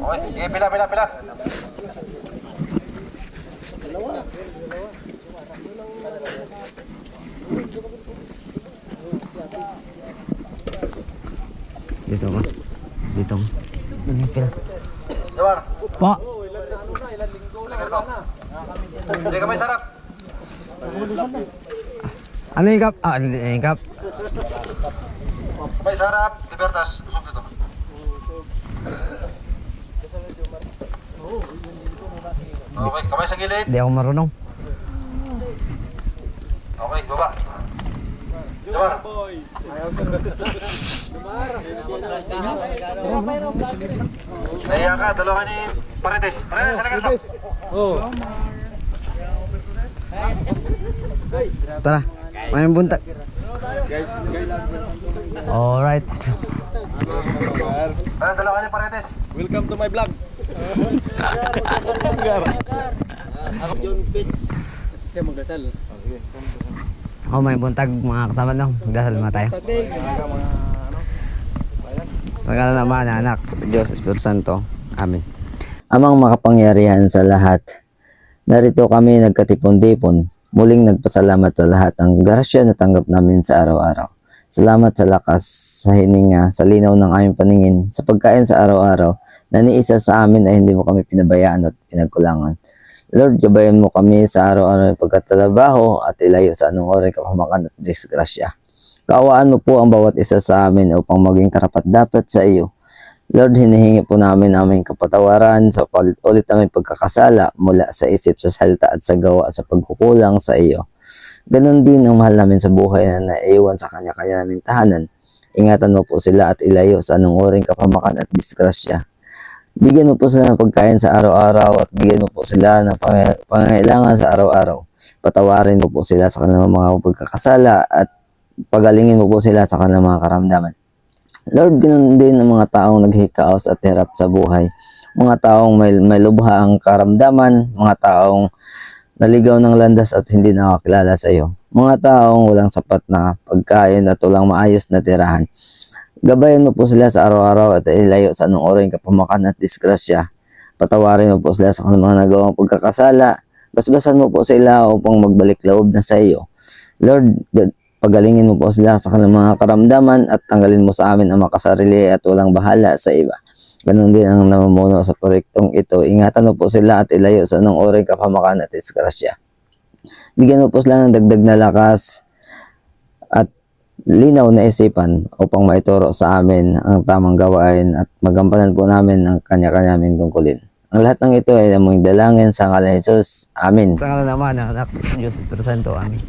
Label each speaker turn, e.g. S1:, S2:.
S1: Okay, sige, pila.
S2: Dito ka. Dito. Pila.
S1: Jawar,
S2: Po.
S1: lagay ito. Hindi ka may sarap.
S2: Ano yung cup? Ah, hindi yung cup.
S1: May sarap, libertas. Usok dito. Okay, kamay sa gilid.
S2: Hindi ako marunong.
S1: Okay, baba. Jawar. Naiya ka, dalawa ni Paredes. Paredes, halika dito.
S2: Tara. May buntag. Alright.
S1: Ano, dalawa ni Paredes.
S3: Welcome to my vlog. Siya magdasal.
S2: Oh, may buntag mga kasama no. Magdasal mga tayo. Sa ngalan ng Ama, ng Anak, sa Diyos, Espiritu Santo. Amen. Amang makapangyarihan sa lahat, narito kami nagkatipon-tipon. Muling nagpasalamat sa lahat ng grasya na tanggap namin sa araw-araw. Salamat sa lakas, sa hininga, sa linaw ng aming paningin, sa pagkain sa araw-araw, na niisa sa amin ay hindi mo kami pinabayaan at pinagkulangan. Lord, gabayan mo kami sa araw-araw ng pagkatrabaho at ilayo sa anong oras kapahamakan at disgrasya. Kaawaan mo po ang bawat isa sa amin upang maging karapat-dapat sa iyo. Lord, hinihingi po namin aming kapatawaran sa ulit aming pagkakasala mula sa isip, sa salita at sa gawa at sa pagkukulang sa iyo. Ganon din ang mahal namin sa buhay na naiiwan sa kanya-kanya naming tahanan. Ingatan mo po sila at ilayo sa anong oring kapahamakan at disgrasya. Bigyan mo po sila ng pagkain sa araw-araw at bigyan mo po sila ng pangangailangan sa araw-araw. Patawarin mo po sila sa kanilang mga pagkakasala at pagalingin mo po sila sa kanilang mga karamdaman. Lord, ganoon din ang mga taong naghihikaos at hirap sa buhay. Mga taong may lubha ang karamdaman, mga taong naligaw ng landas at hindi nakakilala sa iyo. Mga taong walang sapat na pagkain at walang maayos na tirahan. Gabayan mo po sila sa araw-araw at ilayo sa anong oras kapahamakan at disgrasya. Patawarin mo po sila sa kanilang mga nagawang pagkakasala. Basbasan mo po sila upang magbalik loob na sa iyo. Lord, pagalingin mo po sila sa kanilang mga karamdaman at tanggalin mo sa amin ang makasarili at walang bahala sa iba. Ganon din ang namumuno sa proyektong ito. Ingatan mo po sila at ilayo sa anong oras kapahamakan at disgrasya. Bigyan mo po sila ng dagdag na lakas at linaw na isipan upang maituro sa amin ang tamang gawain at magampanan po namin ang kanya-kanya naming tungkulin. Ang lahat ng ito ay aming dalangin sa ngalan ni Jesus. Amen. Sa ngalan ng Ama, ng Anak, ng Diyos, Espiritu Santo. Amen.